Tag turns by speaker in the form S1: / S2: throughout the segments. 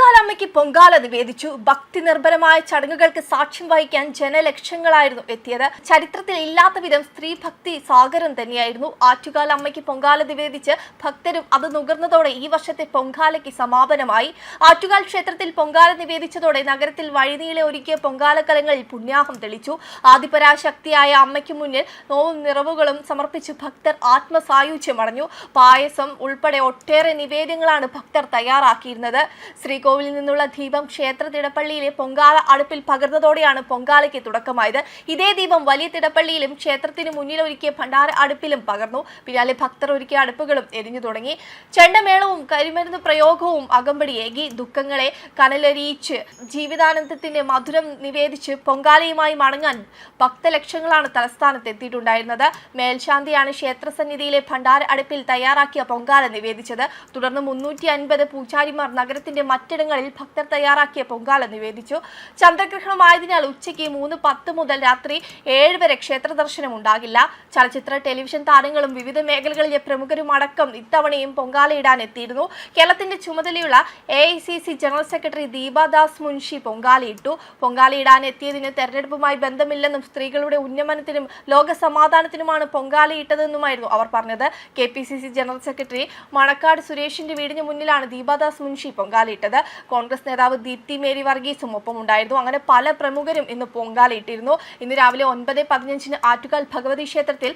S1: ആറ്റുകാലമ്മയ്ക്ക് പൊങ്കാല നിവേദിച്ചു. ഭക്തി നിർഭരമായ ചടങ്ങുകൾക്ക് സാക്ഷ്യം വഹിക്കാൻ ജനലക്ഷങ്ങളായിരുന്നു എത്തിയത്. ചരിത്രത്തിൽ ഇല്ലാത്ത വിധം സ്ത്രീ ഭക്തി സാഗരം തന്നെയായിരുന്നു. ആറ്റുകാലമ്മയ്ക്ക് പൊങ്കാല നിവേദിച്ച് ഭക്തരും അത് നുകർന്നതോടെ ഈ വർഷത്തെ പൊങ്കാലയ്ക്ക് സമാപനമായി. ആറ്റുകാൽ ക്ഷേത്രത്തിൽ പൊങ്കാല നിവേദിച്ചതോടെ നഗരത്തിൽ വഴിനീളെ ഒരുക്കിയ പൊങ്കാലക്കലങ്ങളിൽ പുണ്യാഹം തെളിച്ചു. ആദിപരാശക്തിയായ അമ്മയ്ക്ക് മുന്നിൽ നോവും നിറവുകളും സമർപ്പിച്ച് ഭക്തർ ആത്മസായുജ്യം അടഞ്ഞു. പായസം ഉൾപ്പെടെ ഒട്ടേറെ നിവേദ്യങ്ങളാണ് ഭക്തർ തയ്യാറാക്കിയിരുന്നത്. ശ്രീകോവിലിൽ നിന്നുള്ള ദീപം ക്ഷേത്ര തിടപ്പള്ളിയിലെ പൊങ്കാല അടുപ്പിൽ പകർന്നതോടെയാണ് പൊങ്കാലയ്ക്ക് തുടക്കമായത്. ഇതേ ദീപം വലിയ തിടപ്പള്ളിയിലും ക്ഷേത്രത്തിന് മുന്നിൽ ഒരുക്കിയ ഭണ്ഡാര അടുപ്പിലും പകർന്നു. പിന്നാലെ ഭക്തർ ഒരുക്കിയ അടുപ്പുകളും എരിഞ്ഞു തുടങ്ങി. ചെണ്ടമേളവും കരിമരുന്ന് പ്രയോഗവും അകമ്പടിയേകി. ദുഃഖങ്ങളെ കനലരിയിച്ച് ജീവിതാനന്ദത്തിന്റെ മധുരം നിവേദിച്ച് പൊങ്കാലയുമായി മടങ്ങാൻ ഭക്തലക്ഷങ്ങളാണ് തലസ്ഥാനത്ത് എത്തിയിട്ടുണ്ടായിരുന്നത്. മേൽശാന്തിയാണ് ക്ഷേത്രസന്നിധിയിലെ ഭണ്ഡാര അടുപ്പിൽ തയ്യാറാക്കിയ പൊങ്കാല നിവേദിച്ചത്. തുടർന്ന് 350 പൂജാരിമാർ നഗരത്തിന്റെ മറ്റിടങ്ങളിൽ ഭക്തർ തയ്യാറാക്കിയ പൊങ്കാല നിവേദിച്ചു. ചന്ദ്രഗ്രഹണമായതിനാൽ ഉച്ചയ്ക്ക് 3:10 മുതൽ രാത്രി 7 വരെ ക്ഷേത്ര ദർശനം ഉണ്ടാകില്ല. ചലച്ചിത്ര ടെലിവിഷൻ താരങ്ങളും വിവിധ മേഖലകളിലെ പ്രമുഖരും അടക്കം ഇത്തവണയും പൊങ്കാലയിടാൻ എത്തിയിരുന്നു. കേരളത്തിന്റെ ചുമതലയുള്ള AICC general secretary Deepa Das Munshi പൊങ്കാലയിട്ടു. പൊങ്കാലയിടാൻ എത്തിയതിന് തെരഞ്ഞെടുപ്പുമായി ബന്ധമില്ലെന്നും സ്ത്രീകളുടെ ഉന്നമനത്തിനും ലോക സമാധാനത്തിനുമാണ് പൊങ്കാലയിട്ടതെന്നുമായിരുന്നു അവർ പറഞ്ഞത്. KPCC ജനറൽ സെക്രട്ടറി മണക്കാട് സുരേഷിന്റെ വീടിന് മുന്നിലാണ് ദീപാദാസ് മുൻഷി പൊങ്കാലയിട്ടത്. കോൺഗ്രസ് നേതാവ് ദീപ്തി മേരി വർഗീസും ഒപ്പമുണ്ടായിരുന്നു. അങ്ങനെ പല പ്രമുഖരും ഇന്ന് പൊങ്കാലയിട്ടിരുന്നു. ഇന്ന് രാവിലെ 9:15 ആറ്റുകാൽ ഭഗവതി ക്ഷേത്രത്തിൽ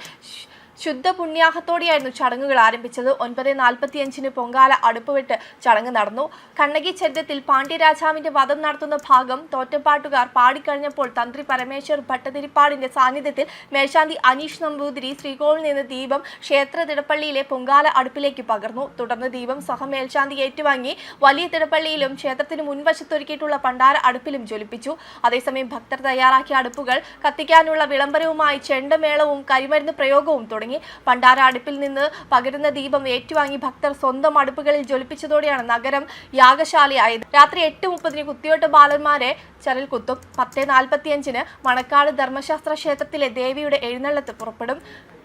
S1: ശുദ്ധ പുണ്യാഹത്തോടെയായിരുന്നു ചടങ്ങുകൾ ആരംഭിച്ചത്. 9:45 പൊങ്കാല അടുപ്പുവിട്ട് ചടങ്ങ് നടന്നു. കണ്ണകി ചരിത്രത്തിൽ പാണ്ഡ്യരാജാവിന്റെ വധം നടത്തുന്ന ഭാഗം തോറ്റപ്പാട്ടുകാർ പാടിക്കഴിഞ്ഞപ്പോൾ തന്ത്രി പരമേശ്വർ ഭട്ടതിരിപ്പാടിന്റെ സാന്നിധ്യത്തിൽ മേൽശാന്തി അനീഷ് നമ്പൂതിരി ശ്രീകോവിലിൽ നിന്ന് ദീപം ക്ഷേത്ര തിടപ്പള്ളിയിലെ പൊങ്കാല അടുപ്പിലേക്ക് പകർന്നു. തുടർന്ന് ദീപം സഹമേൽശാന്തി ഏറ്റുവാങ്ങി വലിയ തിടപ്പള്ളിയിലും ക്ഷേത്രത്തിന് മുൻവശത്തൊരുക്കിയിട്ടുള്ള പണ്ടാര അടുപ്പിലും ജ്വലിപ്പിച്ചു. അതേസമയം ഭക്തർ തയ്യാറാക്കിയ അടുപ്പുകൾ കത്തിക്കാനുള്ള വിളംബരവുമായി ചെണ്ടമേളവും കരിമരുന്ന് പ്രയോഗവും തുടങ്ങി. പണ്ടാര അടുപ്പിൽ നിന്ന് പകരുന്ന ദീപം ഏറ്റുവാങ്ങി ഭക്തർ സ്വന്തം അടുപ്പുകളിൽ ജ്വലിപ്പിച്ചതോടെയാണ് നഗരം യാഗശാലയായത്. രാത്രി 8:30 കുത്തിയോട്ട ബാലന്മാരെ ചരൽ കുത്തും. 10:45 മണക്കാട് ധർമ്മശാസ്ത്ര ക്ഷേത്രത്തിലെ ദേവിയുടെ എഴുന്നള്ളത്ത് പുറപ്പെടും.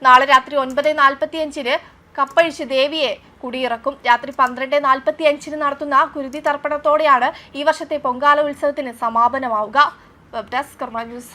S1: നാളെ രാത്രി 9:45 കപ്പഴിച്ച് ദേവിയെ കുടിയിറക്കും. രാത്രി 12:45 നടത്തുന്ന കുരുതി തർപ്പണത്തോടെയാണ് ഈ വർഷത്തെ പൊങ്കാല ഉത്സവത്തിന് സമാപനമാവുക. വെബ് ഡെസ്ക് കർമ്മ ന്യൂസ്.